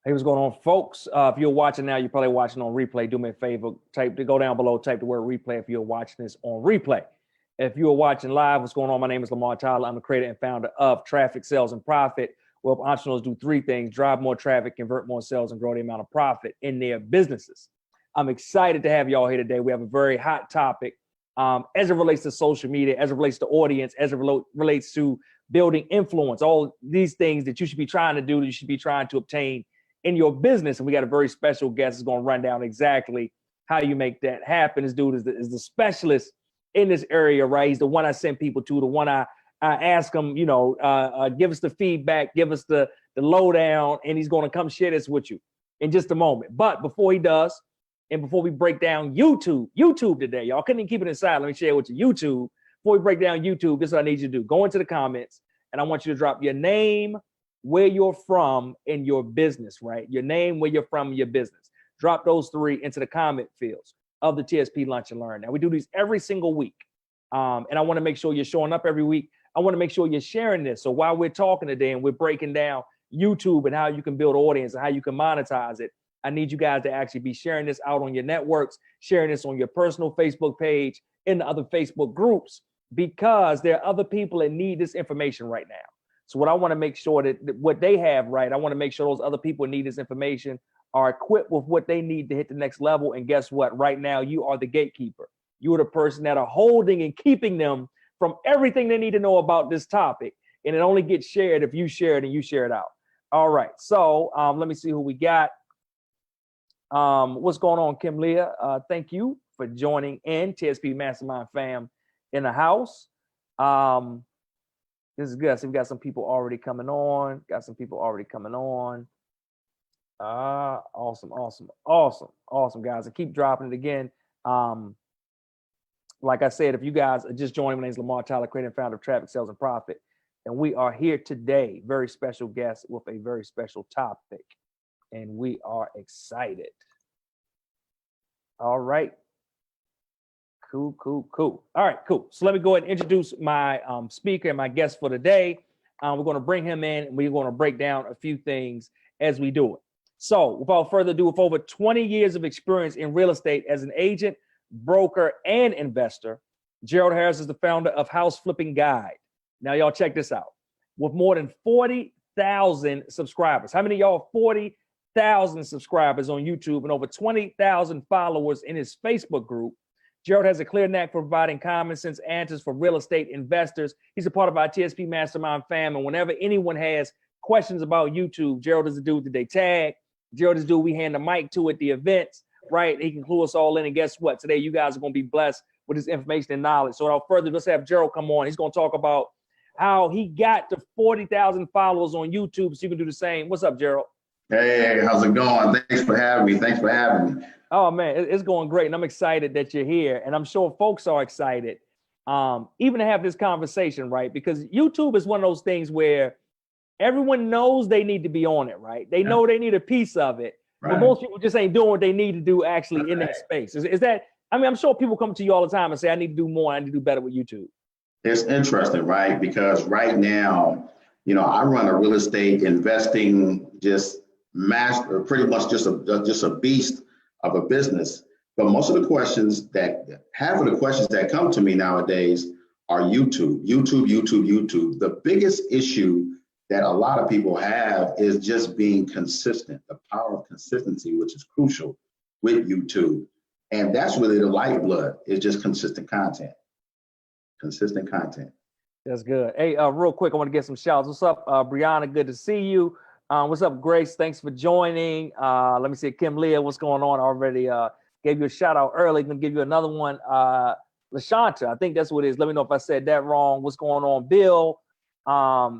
Hey, what's going on, folks? If you're watching now, you're probably watching on replay. Do me a favor, go down below, type the word replay if you're watching this on replay. If you're watching live, what's going on? My name is Lamar Tyler. I'm the creator and founder of Traffic, Sales, and Profit. Well, entrepreneurs do three things: drive more traffic, convert more sales, and grow the amount of profit in their businesses. I'm excited to have y'all here today. We have a very hot topic as it relates to social media, as it relates to audience, as it relates to building influence, all these things that you should be trying to do, that you should be trying to obtain in your business. And we got a very special guest who's going to run down exactly how you make that happen. This dude is the specialist in this area, right? He's the one I send people to, the one I ask him, give us the feedback, give us the lowdown, and he's going to come share this with you in just a moment. But before he does, and before we break down YouTube today, y'all couldn't even keep it inside. Let me share with you YouTube. Before we break down YouTube, this is what I need you to do. Go into the comments, and I want you to drop your name, where you're from, in your business, right? Your name, where you're from, in your business. Drop those three into the comment fields of the TSP Lunch and Learn. Now, we do these every single week. And I want to make sure you're showing up every week. I want to make sure you're sharing this. So while we're talking today and we're breaking down YouTube and how you can build audience and how you can monetize it, I need you guys to actually be sharing this out on your networks, sharing this on your personal Facebook page, in the other Facebook groups, because there are other people that need this information right now. So what I want to make sure that what they have, right, I want to make sure those other people who need this information are equipped with what they need to hit the next level. And guess what? Right now, you are the gatekeeper. You are the person that are holding and keeping them from everything they need to know about this topic. And it only gets shared if you share it and you share it out. All right. So let me see who we got. What's going on, Kim Leah? Thank you for joining in. TSP Mastermind fam in the house. This is good. So we got some people already coming on. Awesome, guys. And keep dropping it again. Like I said, if you guys are just joining, my name is Lamar Tyler, creator and founder of Traffic, Sales, and Profit. And we are here today, very special guest with a very special topic. And we are excited. All right. Cool. All right, cool. So let me go ahead and introduce my speaker and my guest for today. We're going to bring him in and we're going to break down a few things as we do it. So without further ado, with over 20 years of experience in real estate as an agent, broker, and investor, Gerald Harris is the founder of House Flipping Guide. Now, y'all check this out. With more than 40,000 subscribers. How many of y'all 40,000 subscribers on YouTube and over 20,000 followers in his Facebook group? Gerald has a clear knack for providing common sense answers for real estate investors. He's a part of our TSP Mastermind fam. And whenever anyone has questions about YouTube, Gerald is the dude that they tag. Gerald is the dude we hand the mic to at the events, right? He can clue us all in. And guess what? Today, you guys are going to be blessed with his information and knowledge. So without further ado, let's have Gerald come on. He's going to talk about how he got to 40,000 followers on YouTube so you can do the same. What's up, Gerald? Hey, how's it going? Thanks for having me. Oh, man, it's going great. And I'm excited that you're here. And I'm sure folks are excited even to have this conversation, right? Because YouTube is one of those things where everyone knows they need to be on it, right? They know they need a piece of it. Right. But most people just ain't doing what they need to do actually in that space. Is that, I mean, I'm sure people come to you all the time and say, I need to do more. I need to do better with YouTube. It's interesting, right? Because right now, I run a real estate investing pretty much just a beast of a business. But most of the questions half of the questions that come to me nowadays are YouTube. The biggest issue that a lot of people have is just being consistent, the power of consistency, which is crucial with YouTube. And that's really the lifeblood, is just consistent content. That's good. Hey, real quick, I want to get some shouts. What's up, Brianna? Good to see you. What's up, Grace? Thanks for joining. Let me see, Kim Leah, what's going on? I already gave you a shout out early. Gonna give you another one. LaShanta, I think that's what it is. Let me know if I said that wrong. What's going on, Bill?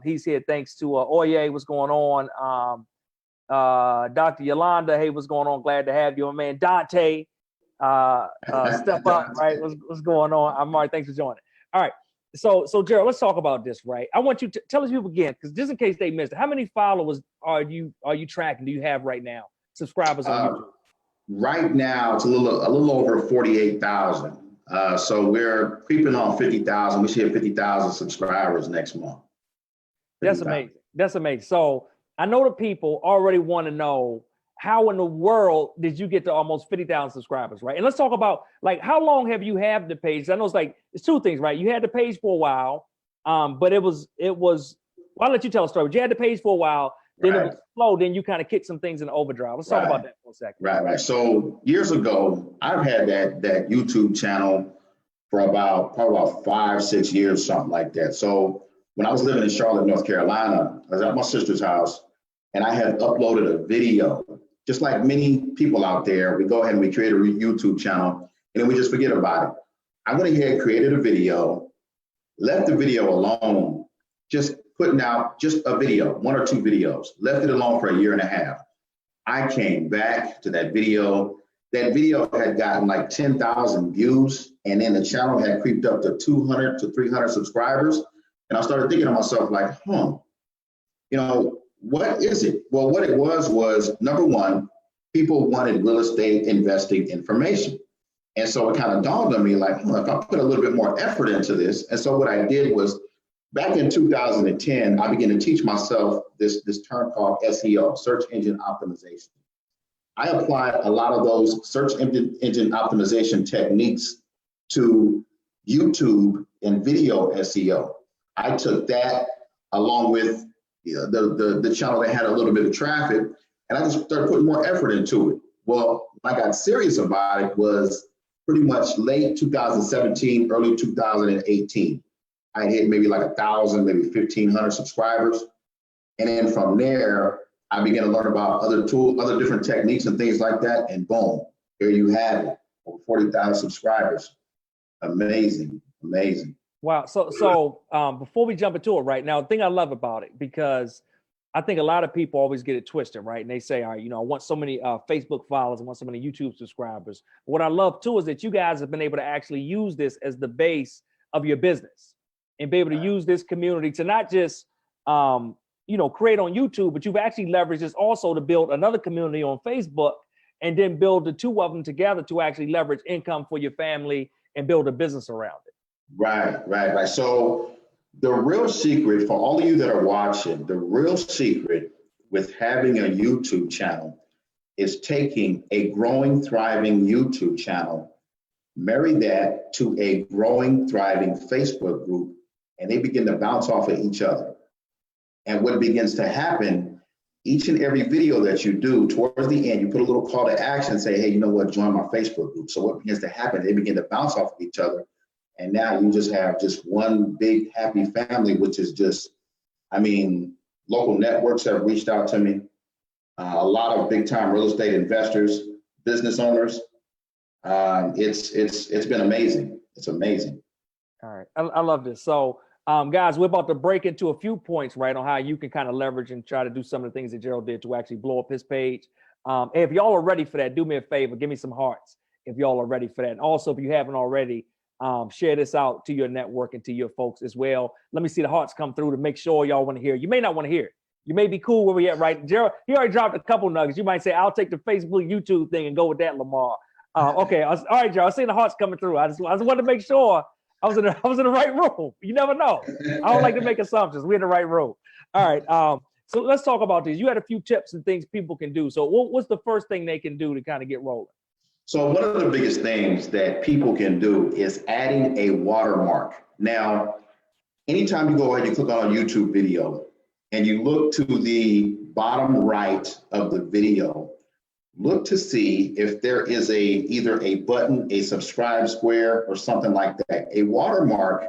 He's here thanks to Oye. What's going on? Dr. Yolanda, hey, what's going on? Glad to have you. My man Dante, step up, right? What's going on? I'm Mark. Thanks for joining. All right. So Gerald, let's talk about this, right? I want you to tell us people again, because just in case they missed it, how many followers are you tracking? Do you have right now? Subscribers on YouTube? Right now, it's a little over 48,000. So we're creeping on 50,000. We should hit 50,000 subscribers next month. That's amazing. So I know the people already want to know, how in the world did you get to almost 50,000 subscribers, right? And let's talk about, like, how long have you had the page? I know it's two things, right? You had the page for a while, but it was, well, I'll let you tell a story, but you had the page for a while, then it was slow, then you kind of kicked some things in overdrive. Let's talk about that for a second. Right. So years ago, I've had that YouTube channel for probably about 5-6 years, something like that. So when I was living in Charlotte, North Carolina, I was at my sister's house, and I had uploaded a video. Just like many people out there, we go ahead and we create a YouTube channel, and then we just forget about it. I went ahead, created a video, left the video alone, just putting out just a video, 1 or 2 videos, left it alone for a year and a half. I came back to that video. That video had gotten like 10,000 views, and then the channel had creeped up to 200 to 300 subscribers. And I started thinking to myself, like, what is it? Well, what it was number one, people wanted real estate investing information. And so it kind of dawned on me, like, if I put a little bit more effort into this. And so what I did was, back in 2010, I began to teach myself this term called SEO, search engine optimization. I applied a lot of those search engine optimization techniques to YouTube and video SEO. I took that along with the channel that had a little bit of traffic, and I just started putting more effort into it. Well, when I got serious about it was pretty much late 2017, early 2018. I hit maybe like 1,000, maybe 1,500 subscribers. And then from there, I began to learn about other different techniques and things like that. And boom, there you have it, over 40,000 subscribers. Amazing. Wow. So before we jump into it right now, the thing I love about it, because I think a lot of people always get it twisted, right? And they say, all right, I want so many Facebook followers, I want so many YouTube subscribers. What I love too is that you guys have been able to actually use this as the base of your business and be able to use this community to not just, create on YouTube, but you've actually leveraged this also to build another community on Facebook, and then build the two of them together to actually leverage income for your family and build a business around it. Right. So the real secret for all of you that are watching, the real secret with having a YouTube channel is taking a growing, thriving YouTube channel, marry that to a growing, thriving Facebook group, and they begin to bounce off of each other. And what begins to happen, each and every video that you do, towards the end, you put a little call to action, say, hey, you know what, join my Facebook group. So what begins to happen, they begin to bounce off of each other. And now you just have just one big happy family, which is just, local networks have reached out to me. A lot of big time real estate investors, business owners. It's been amazing. It's amazing. All right. I love this. So guys, we're about to break into a few points, right, on how you can kind of leverage and try to do some of the things that Gerald did to actually blow up his page. If y'all are ready for that, do me a favor, give me some hearts if y'all are ready for that. And also, if you haven't already, share this out to your network and to your folks as well. Let me see the hearts come through to make sure y'all want to hear. You may not want to hear it. You may be cool where we at, right? Gerald, he already dropped a couple nuggets. You might say, I'll take the Facebook, YouTube thing and go with that, Lamar. Okay. All right, Gerald, I see the hearts coming through. I just wanted to make sure I was in the right room. You never know. I don't like to make assumptions. We're in the right room. All right. So let's talk about this. You had a few tips and things people can do. So what's the first thing they can do to kind of get rolling? So one of the biggest things that people can do is adding a watermark. Now, anytime you go ahead and you click on a YouTube video and you look to the bottom right of the video, look to see if there is either a button, a subscribe square, or something like that. A watermark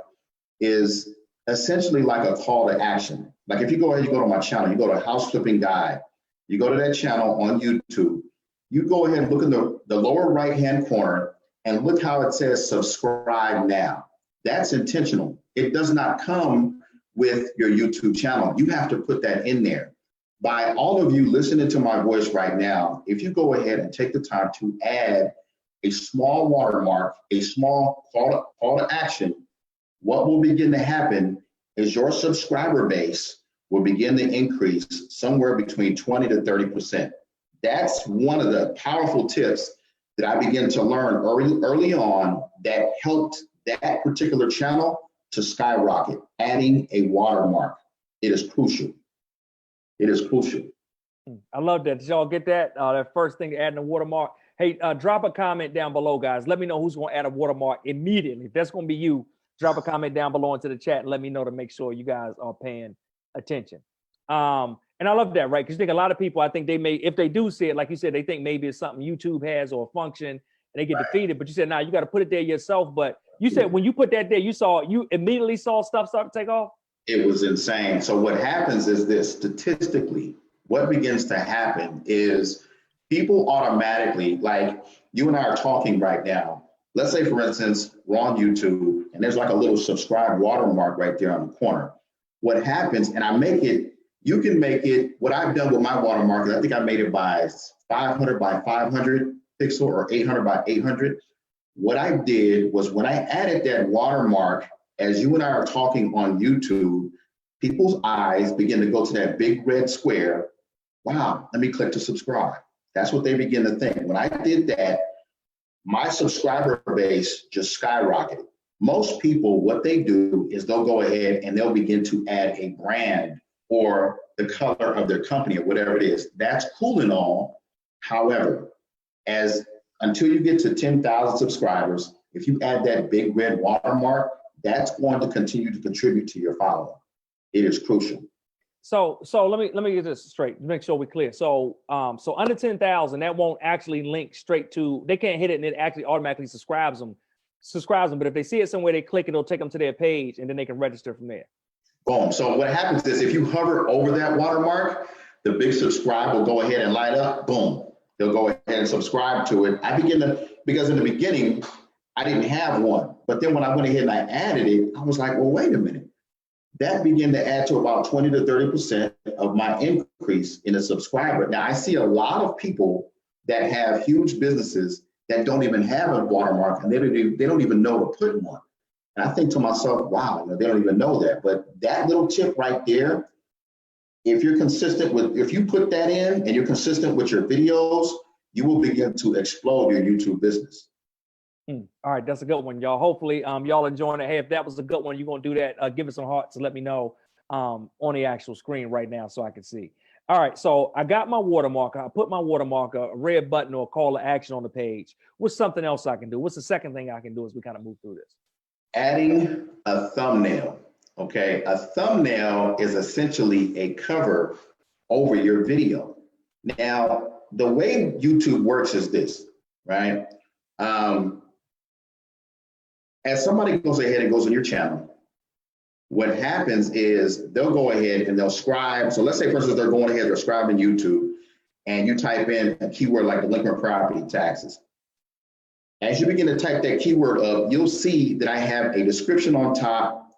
is essentially like a call to action. Like if you go ahead, you go to my channel, you go to House Flipping Guide, you go to that channel on YouTube, you go ahead and look in the lower right-hand corner and look how it says subscribe now. That's intentional. It does not come with your YouTube channel. You have to put that in there. By all of you listening to my voice right now, if you go ahead and take the time to add a small watermark, a small call to action, what will begin to happen is your subscriber base will begin to increase somewhere between 20 to 30%. That's one of the powerful tips that I began to learn early on that helped that particular channel to skyrocket. Adding a watermark, it is crucial. It is crucial. I love that. Did y'all get that? That first thing, adding a watermark. Hey, drop a comment down below, guys. Let me know who's going to add a watermark immediately. If that's going to be you, drop a comment down below into the chat and let me know to make sure you guys are paying attention. And I love that, right? Because you think a lot of people, I think they may, if they do see it, like you said, they think maybe it's something YouTube has or a function and they get defeated. But you said, nah, you got to put it there yourself. But you said when you put that there, you immediately saw stuff start to take off? It was insane. So what happens is this, statistically, what begins to happen is people automatically, like you and I are talking right now. Let's say, for instance, we're on YouTube and there's like a little subscribe watermark right there on the corner. What happens, and I make it, you can make it, what I've done with my watermark is I think I made it by 500 by 500 pixel or 800 by 800. What I did was when I added that watermark, as you and I are talking on YouTube, people's eyes begin to go to that big red square. Wow, let me click to subscribe. That's what they begin to think. When I did that, my subscriber base just skyrocketed. Most people, what they do is they'll go ahead and they'll begin to add a brand or the color of their company or whatever it is. That's cool and all. However, until you get to 10,000 subscribers, if you add that big red watermark, that's going to continue to contribute to your following. It is crucial. So let me get this straight to make sure we're clear. So under 10,000, that won't actually link straight to, they can't hit it and it actually automatically subscribes them. But if they see it somewhere, they click it, it'll take them to their page and then they can register from there. Boom. So what happens is if you hover over that watermark, the big subscribe will go ahead and light up. Boom. They'll go ahead and subscribe to it. Because in the beginning, I didn't have one. But then when I went ahead and I added it, I was like, well, wait a minute. That began to add to about 20 to 30% of my increase in a subscriber. Now, I see a lot of people that have huge businesses that don't even have a watermark and they don't even know to put one. And I think to myself, wow, they don't even know that. But that little tip right there, if you put that in and you're consistent with your videos, you will begin to explode your YouTube business. All right, that's a good one, y'all. Hopefully, y'all enjoying it. Hey, if that was a good one, you're gonna do that. Give it some hearts and let me know on the actual screen right now so I can see. All right, so I got my watermark. I put my watermark, a red button or a call to action on the page. What's something else I can do? What's the second thing I can do as we kind of move through this? Adding a thumbnail. Okay, a thumbnail is essentially a cover over your video. Now, the way YouTube works is this, right? As somebody goes ahead and goes on your channel, what happens is they'll go ahead and they'll scribe. So let's say, for instance, they're going ahead, they're scribing YouTube, and you type in a keyword like delinquent property taxes. As you begin to type that keyword up, you'll see that I have a description on top.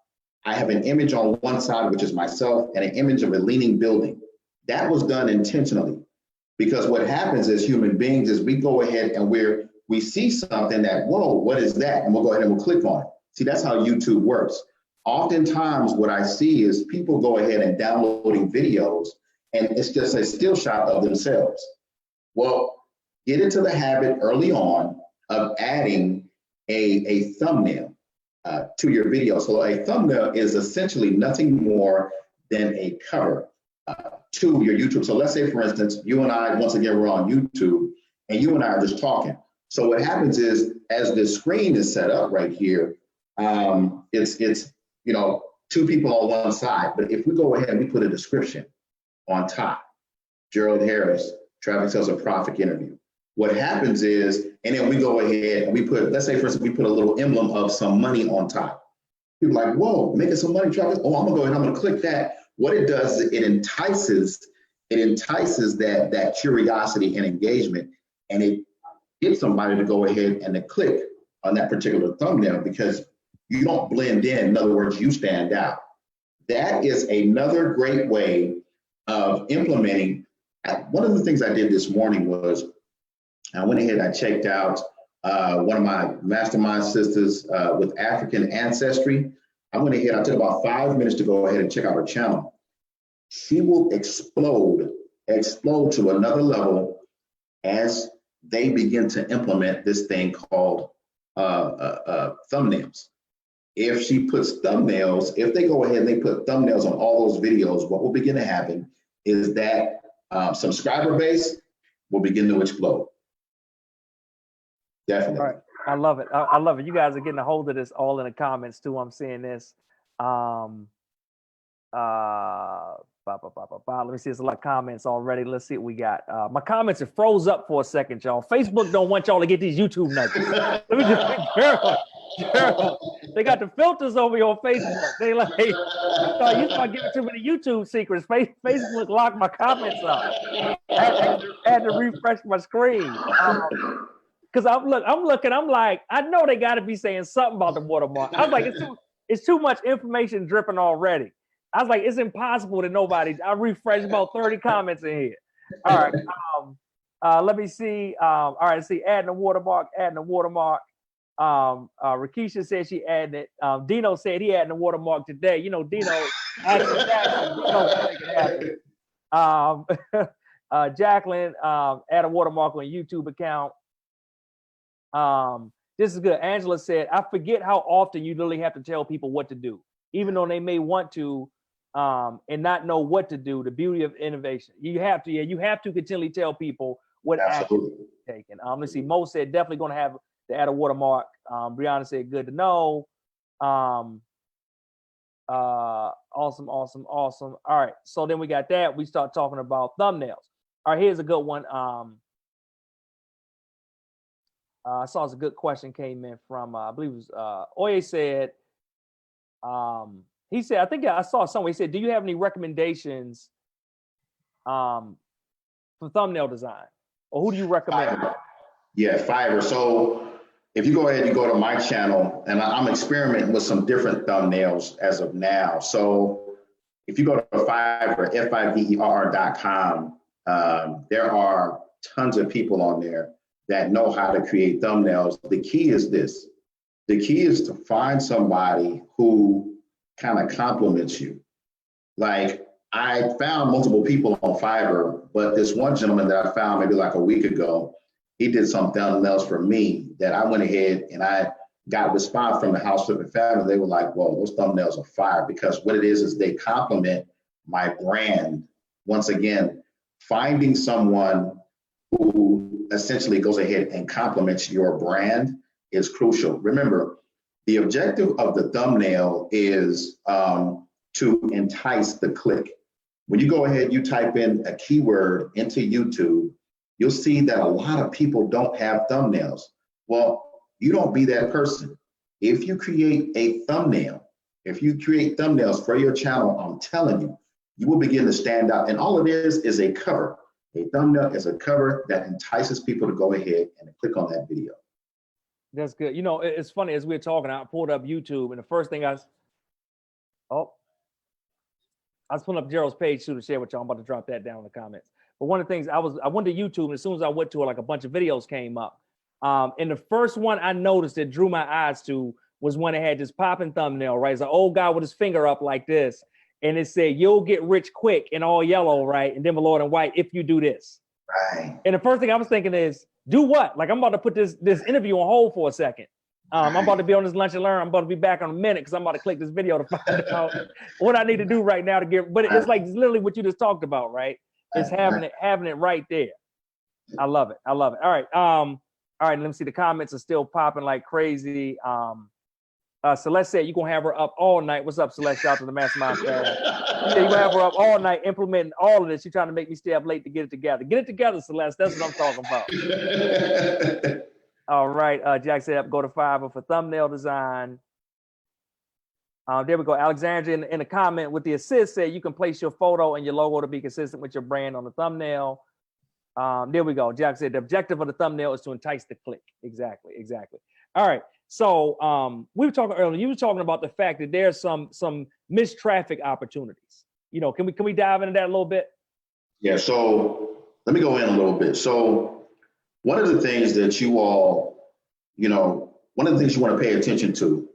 I have an image on one side, which is myself, and an image of a leaning building. That was done intentionally because what happens as human beings is we go ahead and we see something that, whoa, what is that? And we'll go ahead and we'll click on it. See, that's how YouTube works. Oftentimes what I see is people go ahead and downloading videos and it's just a still shot of themselves. Well, get into the habit early on of adding a thumbnail to your video. So a thumbnail is essentially nothing more than a cover to your YouTube. So let's say, for instance, you and I, once again, we're on YouTube and you and I are just talking. So what happens is, as the screen is set up right here, it's two people on one side. But if we go ahead and we put a description on top, Gerald Harris, traffic sales and profit interview. What happens is, and then we go ahead and we put, let's say, for instance, we put a little emblem of some money on top. People are like, whoa, making some money, traffic. Oh, I'm gonna go ahead and I'm gonna click that. What it does is it entices that curiosity and engagement, and it get somebody to go ahead and to click on that particular thumbnail because you don't blend in. In other words, you stand out. That is another great way of implementing. One of the things I did this morning was I went ahead and I checked out one of my mastermind sisters with African ancestry. I went ahead, I took about 5 minutes to go ahead and check out her channel. She will explode to another level as they begin to implement this thing called thumbnails. If she puts thumbnails, if they go ahead and they put thumbnails on all those videos, what will begin to happen is that subscriber base will begin to explode. Definitely. All right. I love it. I love it. You guys are getting a hold of this all in the comments too. I'm seeing this. Let me see. There's a lot of comments already. Let's see what we got. My comments are froze up for a second, y'all. Facebook don't want y'all to get these YouTube nuggets. Let me just Gerald, they got the filters over here on Facebook. They like, you start giving too many YouTube secrets. Facebook locked my comments up. I had to refresh my screen. Because I'm looking, I'm like, I know they got to be saying something about the watermark. I was like, it's too much information dripping already. I was like, it's impossible that nobody. I refreshed about 30 comments in here. All right. Let me see. All right. Let's see. Adding a watermark. Rakisha said she added it. Dino said he added a watermark today. You know, Dino. Jacqueline add a watermark on YouTube account. This is good. Angela said, I forget how often you literally have to tell people what to do, even though they may want to and not know what to do. The beauty of innovation. You have to continually tell people what action is taken. Let's see. Mo said definitely going to have to add a watermark. Brianna said good to know. Awesome. All right. So then we got that. We start talking about thumbnails. All right, here's a good one. I saw a good question came in from I believe it was Oye said, he said, I think I saw somewhere, he said, do you have any recommendations for thumbnail design? Or who do you recommend? Fiverr. Yeah, Fiverr. So if you go ahead, you go to my channel, and I'm experimenting with some different thumbnails as of now. So if you go to Fiverr, fiverr.com, there are tons of people on there that know how to create thumbnails. The key is this. The key is to find somebody who kind of compliments you. Like, I found multiple people on Fiverr, but this one gentleman that I found maybe like a week ago, he did some thumbnails for me that I went ahead and I got a response from the House of Family. They were like, whoa, those thumbnails are fire, because what it is they complement my brand. Once again, finding someone who essentially goes ahead and complements your brand is crucial. Remember, the objective of the thumbnail is to entice the click. When you go ahead, you type in a keyword into YouTube, you'll see that a lot of people don't have thumbnails. Well, you don't be that person. If you create a thumbnail, if you create thumbnails for your channel, I'm telling you, you will begin to stand out. And all it is a cover. A thumbnail is a cover that entices people to go ahead and click on that video. That's good. You know, it's funny, as we were talking, I pulled up YouTube, and the first thing I was pulling up Gerald's page too to share with y'all. I'm about to drop that down in the comments. But one of the things I went to YouTube, and as soon as I went to it, like a bunch of videos came up. And the first one I noticed that drew my eyes to was when it had this popping thumbnail, right? It's an old guy with his finger up like this. And it said, you'll get rich quick in all yellow, right? And then below it in white, if you do this. Right. And the first thing I was thinking is, do what? Like, I'm about to put this interview on hold for a second. I'm about to be on this lunch and learn. I'm about to be back in a minute because I'm about to click this video to find out what I need to do right now to get. But it's like it's literally what you just talked about, right? It's having it right there. I love it. All right. All right. Let me see. The comments are still popping like crazy. Celeste said you're gonna have her up all night. What's up, Celeste? Shout out to the mastermind family. You're gonna have her up all night implementing all of this. You're trying to make me stay up late to get it together. Get it together, Celeste. That's what I'm talking about. All right. Jack said go to Fiverr for thumbnail design. There we go. Alexandria in the comment with the assist said you can place your photo and your logo to be consistent with your brand on the thumbnail. There we go. Jack said the objective of the thumbnail is to entice the click. Exactly. All right. So we were talking earlier. You were talking about the fact that there's some missed traffic opportunities. You know, can we dive into that a little bit? Yeah. So let me go in a little bit. So one of the things that you all, one of the things you want to pay attention to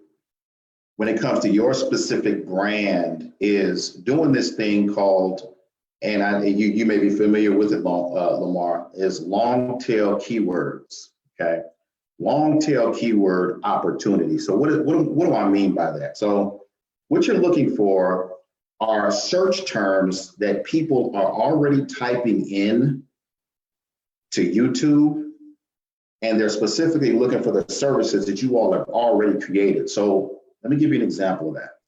when it comes to your specific brand is doing this thing called, and you may be familiar with it, Lamar, is long tail keywords. Okay. Long tail keyword opportunity. So what do I mean by that? So what you're looking for are search terms that people are already typing in to YouTube, and they're specifically looking for the services that you all have already created. So let me give you an example of that.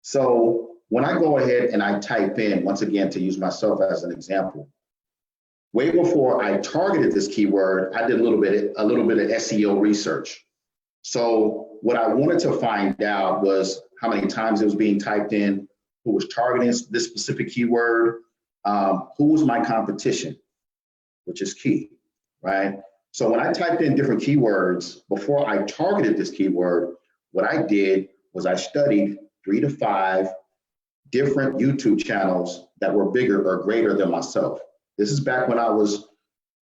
So when I go ahead and I type in, once again, to use myself as an example, way before I targeted this keyword, I did a little bit of SEO research. So what I wanted to find out was how many times it was being typed in, who was targeting this specific keyword, who was my competition, which is key, right? So when I typed in different keywords, before I targeted this keyword, what I did was I studied 3 to 5 different YouTube channels that were bigger or greater than myself. This is back when I was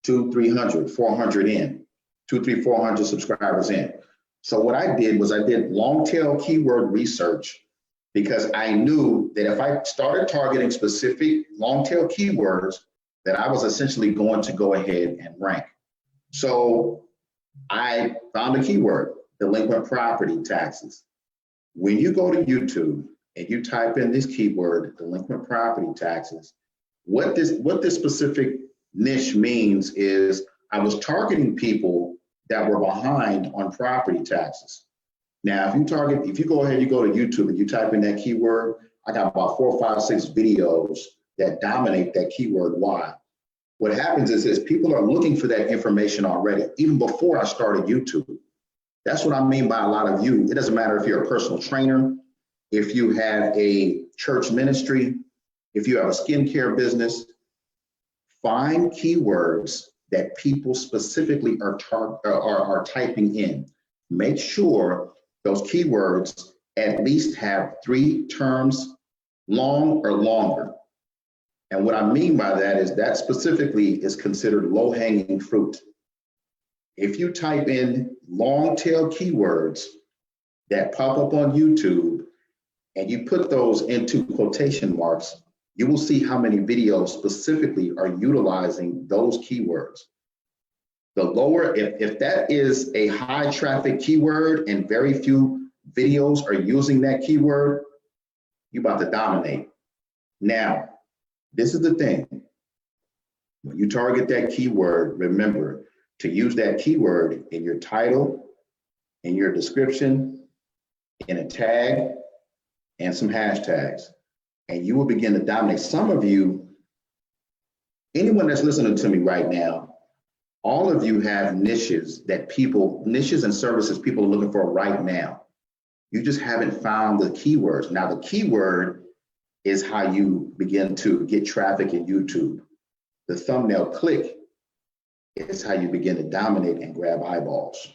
200, 300, 400 in, 200, 300, 400 subscribers in. So what I did was I did long tail keyword research, because I knew that if I started targeting specific long tail keywords, that I was essentially going to go ahead and rank. So I found a keyword, delinquent property taxes. When you go to YouTube and you type in this keyword, delinquent property taxes, what this specific niche means is I was targeting people that were behind on property taxes. Now, if you go ahead, you go to YouTube and you type in that keyword, I got about 4, 5, 6 videos that dominate that keyword. Why? What happens is people are looking for that information already, even before I started YouTube. That's what I mean by a lot of you. It doesn't matter if you're a personal trainer, if you have a church ministry, if you have a skincare business, find keywords that people specifically are typing in. Make sure those keywords at least have 3 terms long or longer. And what I mean by that is that specifically is considered low-hanging fruit. If you type in long tail keywords that pop up on YouTube and you put those into quotation marks, you will see how many videos specifically are utilizing those keywords. The lower, if that is a high traffic keyword and very few videos are using that keyword, you're about to dominate. Now, this is the thing. When you target that keyword, remember to use that keyword in your title, in your description, in a tag, and some hashtags, and you will begin to dominate. Some of you, anyone that's listening to me right now, all of you have niches and services people are looking for right now. You just haven't found the keywords. Now, the keyword is how you begin to get traffic in YouTube. The thumbnail click is how you begin to dominate and grab eyeballs.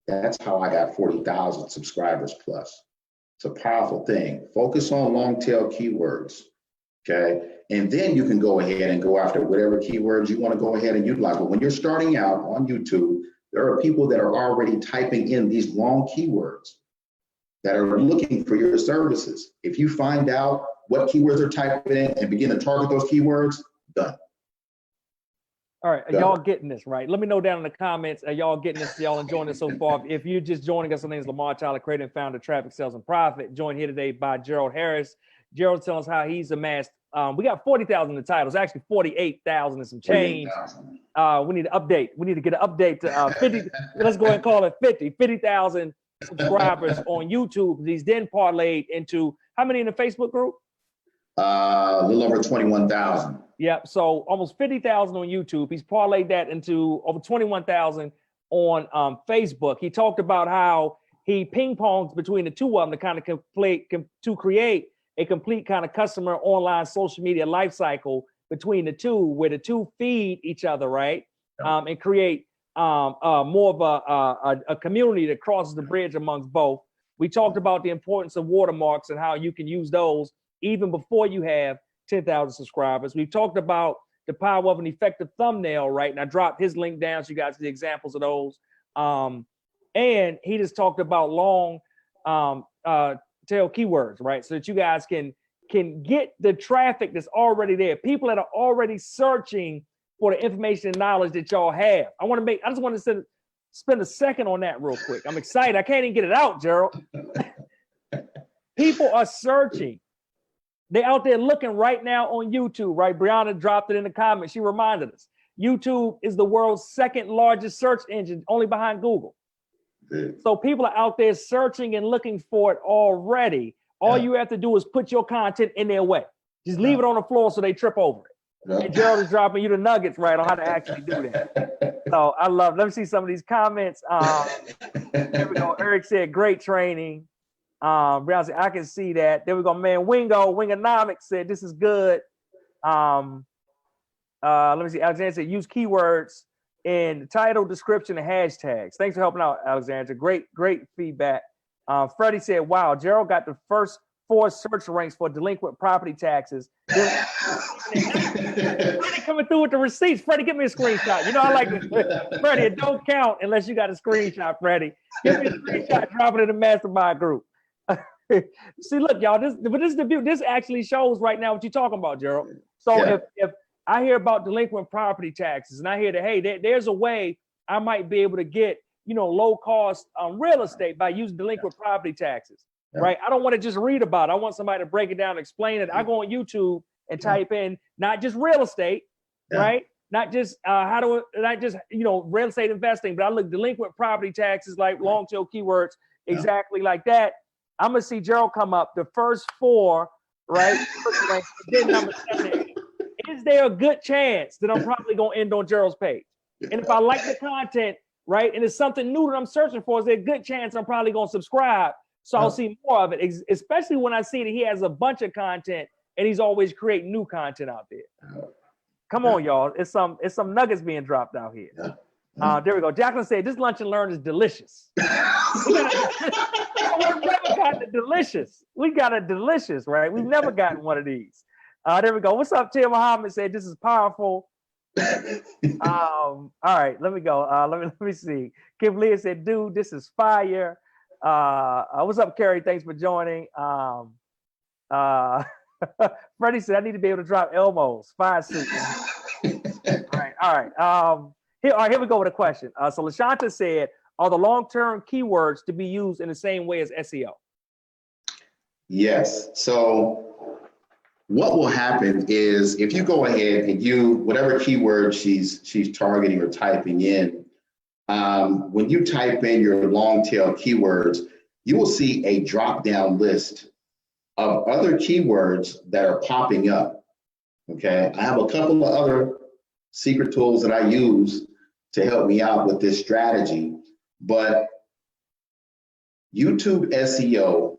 That's how I got 40,000 subscribers plus. It's a powerful thing. Focus on long tail keywords, okay? And then you can go ahead and go after whatever keywords you want to go ahead and utilize. But when you're starting out on YouTube, there are people that are already typing in these long keywords that are looking for your services. If you find out what keywords they're typing in and begin to target those keywords, done. All right, are y'all getting this, right? Let me know down in the comments. Are y'all getting this? Y'all enjoying this so far? If you're just joining us, my name is Lamar Tyler, creator and founder of Traffic Sales and Profit. Joined here today by Gerald Harris. Gerald telling us how he's amassed. We got 40,000 in the titles, actually 48,000 and some change. We need to update. We need to get an update to 50. Let's go ahead and call it 50,000 subscribers on YouTube. He's then parlayed into how many in the Facebook group? A little over 21,000. Yep. So almost 50,000 on YouTube. He's parlayed that into over 21,000 on Facebook. He talked about how he ping pongs between the two of them to kind of create a complete kind of customer online social media life cycle between the two, where the two feed each other, right? And create more of a community that crosses the bridge amongst both. We talked about the importance of watermarks and how you can use those even before you have 10,000 subscribers. We've talked about the power of an effective thumbnail, right? And I dropped his link down so you guys see examples of those. And he just talked about long tail keywords, right? So that you guys can get the traffic that's already there. People that are already searching for the information and knowledge that y'all have. I just want to spend a second on that real quick. I'm excited. I can't even get it out, Gerald. People are searching They out there looking right now on YouTube, right? Brianna dropped it in the comments. She reminded us. YouTube is the world's second largest search engine, only behind Google. So people are out there searching and looking for it already. All you have to do is put your content in their way. Just leave it on the floor so they trip over it. And Gerald is dropping you the nuggets, right, on how to actually do that. So I love, let me see some of these comments. There we go. Eric said, great training. Brown said, I can see that. There we go, man. Wingonomics said, this is good. Let me see. Alexander said, use keywords in the title, description, and hashtags. Thanks for helping out, Alexander. Great feedback. Freddie said, wow, Gerald got the first 4 search ranks for delinquent property taxes. Freddie coming through with the receipts. Freddie, give me a screenshot. You know, I like this. Freddie, it don't count unless you got a screenshot, Freddie. Give me a screenshot, drop it in the mastermind group. See, look, y'all, this is the beauty. This actually shows right now what you're talking about, Gerald. So if I hear about delinquent property taxes and I hear that, hey, there's a way I might be able to get, you know, low cost real estate by using delinquent property taxes, right? I don't want to just read about it. I want somebody to break it down, explain it. I go on YouTube and type in not just real estate, right? Not just you know, real estate investing, but I look delinquent property taxes, like long tail keywords, exactly like that. I'm gonna see Gerald come up the first 4, right? Then number 7. Is there a good chance that I'm probably gonna end on Gerald's page? And if I like the content, right, and it's something new that I'm searching for, is there a good chance I'm probably gonna subscribe so I'll see more of it, especially when I see that he has a bunch of content and he's always creating new content out there. Come on, y'all. It's some nuggets being dropped out here. There we go. Jacqueline said, this lunch and learn is delicious. We've never gotten a delicious. We got a delicious, right? We've never gotten one of these. There we go. What's up, Tim Muhammad said, this is powerful. All right, let me go. Let me see. Kim Leah said, dude, this is fire. What's up, Carrie? Thanks for joining. Freddie said, I need to be able to drop Elmo's fire suit. All right. Here we go with a question. So LaShanta said, are the long-term keywords to be used in the same way as SEO? Yes. So what will happen is if you go ahead and whatever keyword she's targeting or typing in, when you type in your long tail keywords, you will see a drop-down list of other keywords that are popping up. Okay. I have a couple of other secret tools that I use to help me out with this strategy, but YouTube SEO,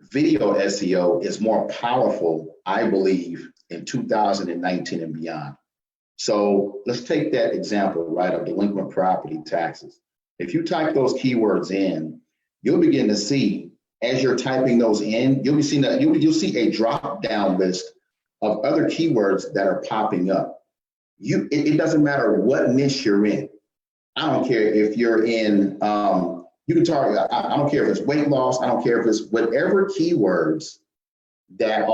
video SEO is more powerful, I believe, in 2019 and beyond. So let's take that example, right, of delinquent property taxes. If you type those keywords in, you'll begin to see, as you're typing those in, you'll be seeing that you'll see a drop-down list of other keywords that are popping up. It doesn't matter what niche you're in. I don't care if you're in, you can target, I don't care if it's weight loss, I don't care if it's whatever keywords that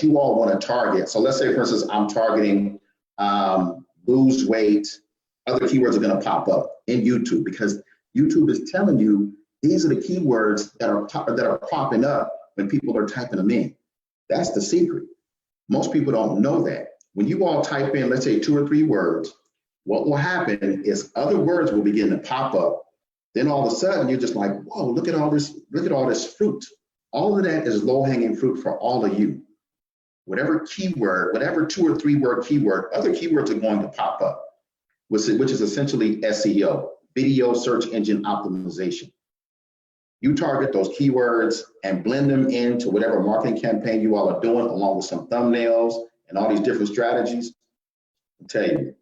you all want to target. So let's say, for instance, I'm targeting lose weight, other keywords are going to pop up in YouTube because YouTube is telling you these are the keywords that are popping up when people are typing them in. That's the secret. Most people don't know that. When you all type in, let's say 2 or 3 words, what will happen is other words will begin to pop up. Then all of a sudden you're just like, whoa, look at all this fruit. All of that is low-hanging fruit for all of you. Whatever keyword, whatever 2 or 3 word keyword, other keywords are going to pop up, which is essentially SEO, video search engine optimization. You target those keywords and blend them into whatever marketing campaign you all are doing, along with some thumbnails and all these different strategies. I'll tell you,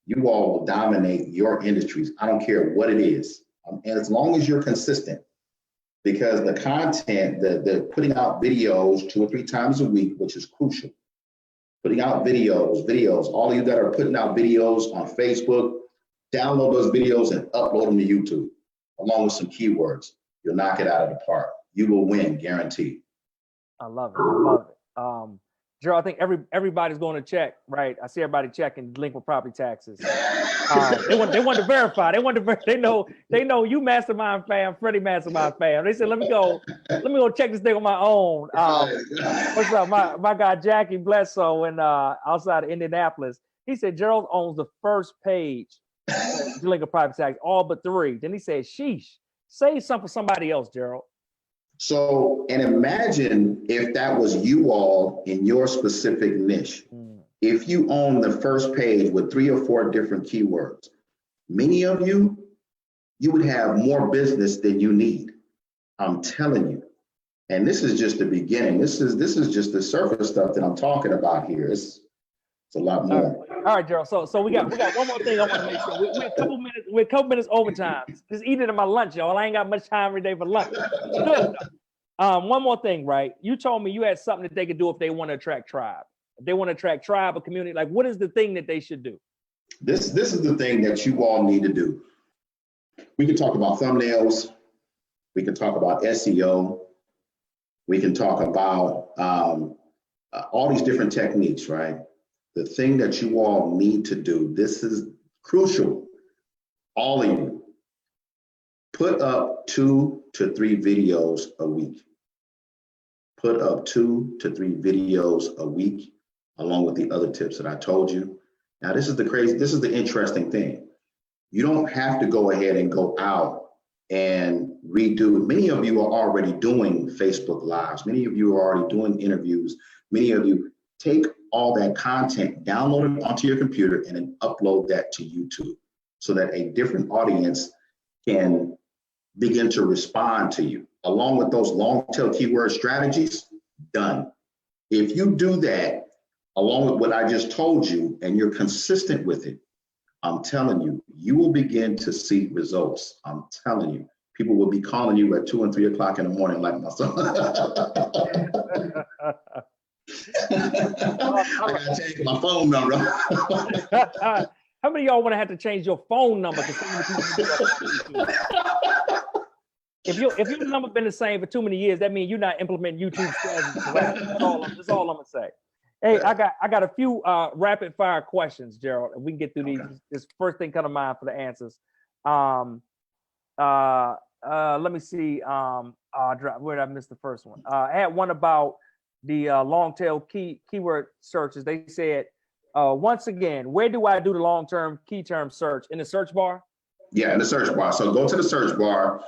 you all will dominate your industries. I don't care what it is. And as long as you're consistent, because the content, the putting out videos 2 or 3 times a week, which is crucial. Putting out videos, all of you that are putting out videos on Facebook, download those videos and upload them to YouTube, along with some keywords. You'll knock it out of the park. You will win, guaranteed. I love it. Gerald, I think everybody's going to check, right? I see everybody checking delinquent property taxes. They want to verify. They know you mastermind fam, Freddie mastermind fam. They said, let me go check this thing on my own. What's up? My guy Jackie Bledsoe in outside of Indianapolis. He said Gerald owns the first page delinquent property tax, all but 3. Then he said, sheesh, say something for somebody else, Gerald. So, and imagine if that was you all in your specific niche. If you own the first page with 3 or 4 different keywords, many of you would have more business than you need. I'm telling you. And this is just the beginning. This is just the surface stuff that I'm talking about here. It's a lot more. All right, Gerald. So we got one more thing I want to make sure. We're a couple minutes overtime. Just eat it in my lunch, y'all. I ain't got much time every day for lunch. One more thing, right? You told me you had something that they could do if they want to attract tribe. If they want to attract tribe or community, like what is the thing that they should do? This is the thing that you all need to do. We can talk about thumbnails. We can talk about SEO. We can talk about all these different techniques, right? The thing that you all need to do, this is crucial, all of you, put up 2 to 3 videos a week. Put up 2 to 3 videos a week, along with the other tips that I told you. Now, this is the interesting thing. You don't have to go ahead and go out and redo. Many of you are already doing Facebook Lives. Many of you are already doing interviews. Many of you take all that content, download it onto your computer, and then upload that to YouTube so that a different audience can begin to respond to you. Along with those long tail keyword strategies, done. If you do that, along with what I just told you, and you're consistent with it, I'm telling you, you will begin to see results. I'm telling you, people will be calling you at 2 and 3 o'clock in the morning, like my son. I gotta change my phone number. How many of y'all want to have to change your phone number? If your number been the same for too many years, that means you're not implementing YouTube strategies correctly. That's all I'm gonna say. Hey, I got a few rapid fire questions, Gerald, and we can get through these. This first thing come to mind for the answers. Let me see. Where did I miss the first one? I had one about the long tail keyword searches. They said, once again, where do I do the long term key term search? In the search bar? Yeah, in the search bar. So go to the search bar,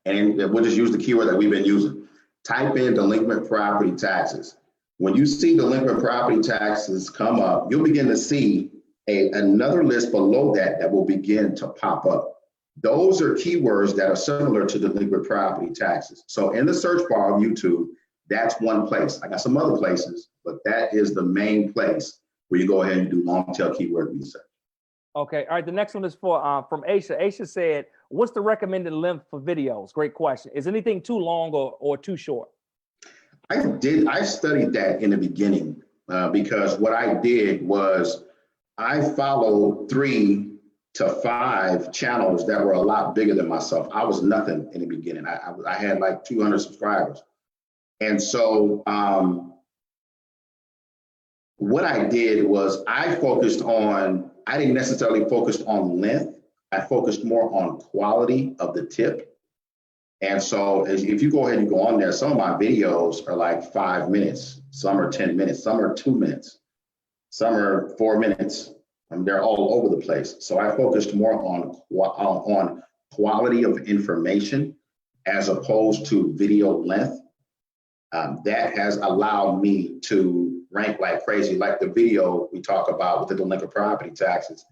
and we'll just use the keyword that we've been using. Type in delinquent property taxes. When you see delinquent property taxes come up, you'll begin to see another list below that will begin to pop up. Those are keywords that are similar to delinquent property taxes. So in the search bar of YouTube, that's one place. I got some other places, but that is the main place where you go ahead and do long tail keyword research. Okay. All right. The next one is from Aisha. Aisha said, what's the recommended length for videos? Great question. Is anything too long or too short? I studied that in the beginning because what I did was I followed 3 to 5 channels that were a lot bigger than myself. I was nothing in the beginning. I had like 200 subscribers. And so what I did was I didn't necessarily focus on length. I focused more on quality of the tip. And so if you go ahead and go on there, some of my videos are like 5 minutes, some are 10 minutes, some are 2 minutes, some are 4 minutes. They're all over the place. So I focused more on quality of information as opposed to video length. That has allowed me to rank like crazy. Like the video we talk about with the delinquent property taxes,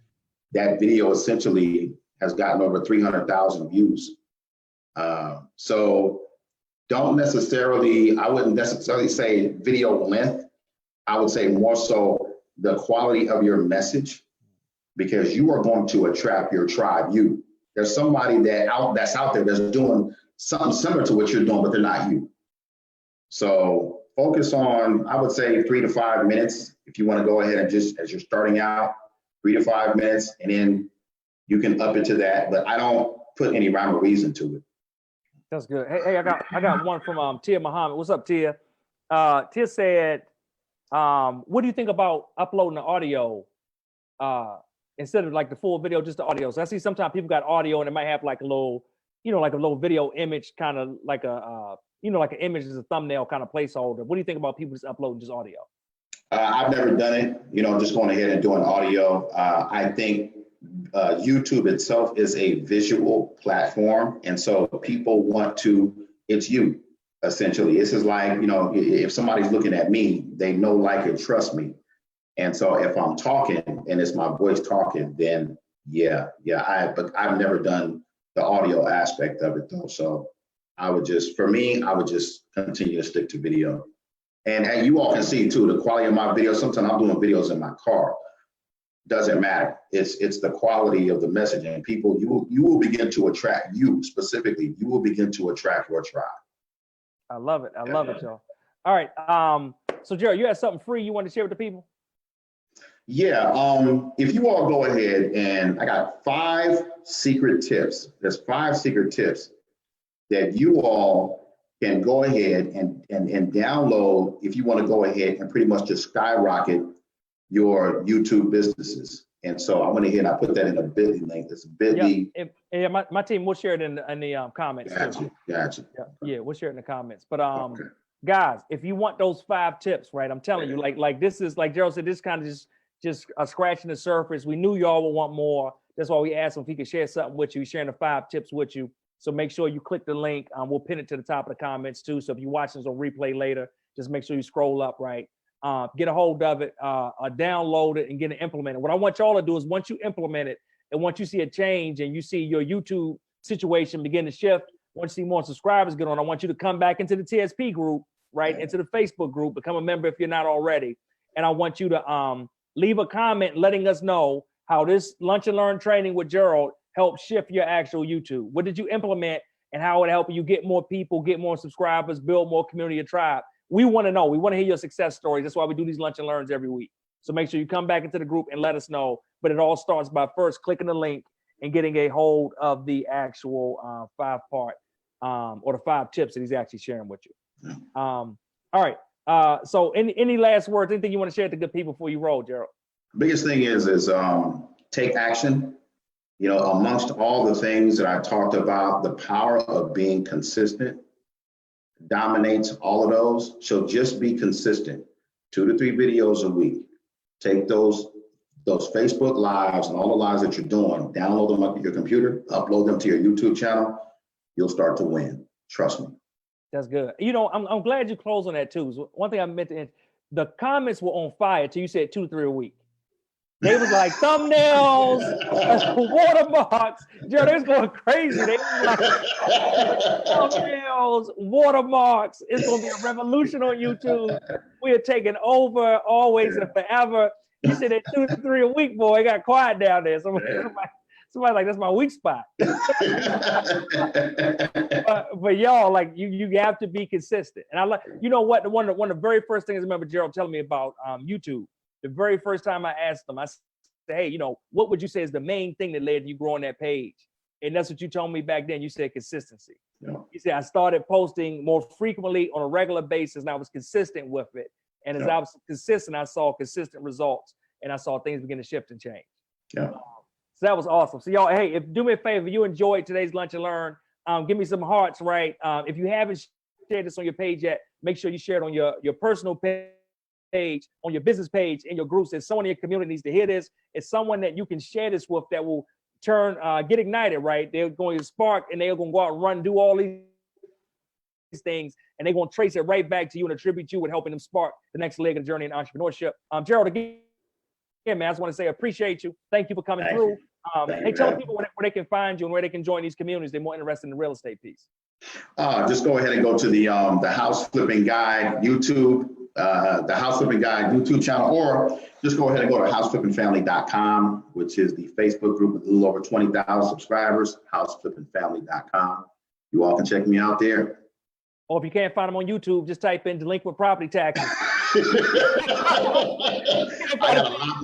that video essentially has gotten over 300,000 views. So I wouldn't necessarily say video length. I would say more so the quality of your message, because you are going to attract your tribe. There's somebody that's out there that's doing something similar to what you're doing, but they're not you. So focus on, I would say 3 to 5 minutes. If you want to go ahead and just, as you're starting out, 3 to 5 minutes, and then you can up it to that, but I don't put any rhyme or reason to it. That's good. Hey, I got one from Tia Muhammad. What's up, Tia? Tia said, What do you think about uploading the audio instead of like the full video, just the audio? So I see sometimes people got audio and it might have like a little, like a little video image, kind of like like an image as a thumbnail kind of placeholder. What do you think about people just uploading just audio? I've never done it, just going ahead and doing audio. I think YouTube itself is a visual platform. And so people want to, it's you, essentially. This is like, if somebody's looking at me, they know, like, and trust me. And so if I'm talking and it's my voice talking, then but I've never done the audio aspect of it though. So I would just continue to stick to video. And you all can see too, the quality of my videos. Sometimes I'm doing videos in my car. Doesn't matter. It's the quality of the messaging. People, you will begin to attract, you will begin to attract your tribe. I love it. I love it, y'all. All right. So Gerald, you had something free you want to share with the people? Yeah. If you all go ahead, and I got 5 secret tips. There's 5 secret tips that you all can go ahead and download if you want to go ahead and pretty much just skyrocket your YouTube businesses. And so I went ahead and I put that in a bit.ly link. It's bit.ly. Yeah, my team will share it in the comments. Gotcha. Yeah, we'll share it in the comments. But guys, if you want those 5 tips, right? I'm telling you, like this is, like Gerald said, this kind of just scratching the surface. We knew y'all would want more. That's why we asked him if he could share something with you. He's sharing the 5 tips with you. So make sure you click the link. We'll pin it to the top of the comments too. So if you're watching this on replay later, just make sure you scroll up, right? Get a hold of it, download it, and get it implemented. What I want y'all to do is, once you implement it, and once you see a change and you see your YouTube situation begin to shift, once you see more subscribers get on, I want you to come back into the TSP group, right? Into the Facebook group, become a member if you're not already. And I want you to leave a comment letting us know how this Lunch and Learn training with Gerald help shift your actual YouTube. What did you implement and how it helped you get more people, get more subscribers, build more community and tribe? We want to know. We want to hear your success stories. That's why we do these Lunch and Learns every week. So make sure you come back into the group and let us know. But it all starts by first clicking the link and getting a hold of the actual 5-part or the 5 tips that he's actually sharing with you. All right. So any last words, anything you want to share with the good people before you roll, Gerald? Biggest thing is take action. Amongst all the things that I talked about, the power of being consistent dominates all of those. So just be consistent. 2 to 3 videos a week. Take those Facebook lives and all the lives that you're doing, download them up to your computer, upload them to your YouTube channel. You'll start to win. Trust me. That's good. I'm glad you closed on that too. So one thing I meant to, the comments were on fire till you said 2 to 3 a week. They was like thumbnails, watermarks. Gerald, they was going crazy. They was like thumbnails, watermarks. It's gonna be a revolution on YouTube. We are taking over always and forever. You said that 2 to 3 a week, boy. It got quiet down there. Somebody's like, that's my weak spot. but y'all, like, you have to be consistent. And I like, what? One of the very first things I remember Gerald telling me about YouTube. The very first time I asked him, I said, hey, what would you say is the main thing that led to you growing that page? And that's what you told me back then. You said consistency. Yeah. You said I started posting more frequently on a regular basis, and I was consistent with it. And as I was consistent, I saw consistent results, and I saw things begin to shift and change. Yeah. So that was awesome. So y'all, hey, do me a favor, if you enjoyed today's Lunch and Learn, give me some hearts, right? If you haven't shared this on your page yet, make sure you share it on your personal page, on your business page, in your groups. If someone in your community needs to hear this, it's someone that you can share this with that will get ignited, right? They're going to spark, and they're going to go out and run, do all these things, and they're going to trace it right back to you and attribute you with helping them spark the next leg of the journey in entrepreneurship. Gerald, again, man, I just want to say I appreciate you. Thank you for coming through. Hey, tell people where they can find you and where they can join these communities. They're more interested in the real estate piece. Just go ahead and go to the House Flipping Guide YouTube, the House Flipping Guide YouTube channel, or just go ahead and go to houseflippingfamily.com, which is the Facebook group with a little over 20,000 subscribers, houseflippingfamily.com. You all can check me out there. Or if you can't find them on YouTube, just type in delinquent property taxes. I got a lot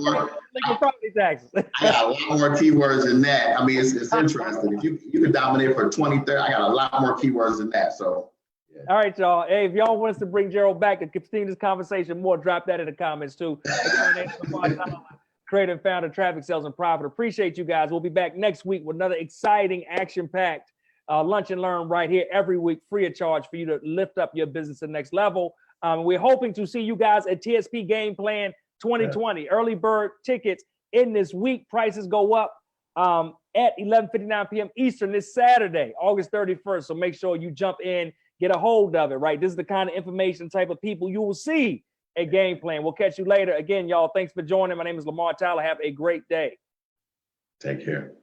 more keywords than that. I mean, it's interesting. If you can dominate for 20, 30, I got a lot more keywords than that. So Yeah. All right, y'all. Hey, if y'all want us to bring Gerald back and continue this conversation more, drop that in the comments too. Again, Lamar Tyler, creator and founder of Traffic Sales and Profit. Appreciate you guys. We'll be back next week with another exciting, action-packed lunch and learn right here every week, free of charge for you to lift up your business to the next level. We're hoping to see you guys at TSP Game Plan 2020. Early bird tickets in this week. Prices go up at 11:59 p.m. Eastern this Saturday, August 31st. So make sure you jump in, get a hold of it, right? This is the kind of information type of people you will see at Game Plan. We'll catch you later. Again, y'all, thanks for joining. My name is Lamar Tyler. Have a great day. Take care.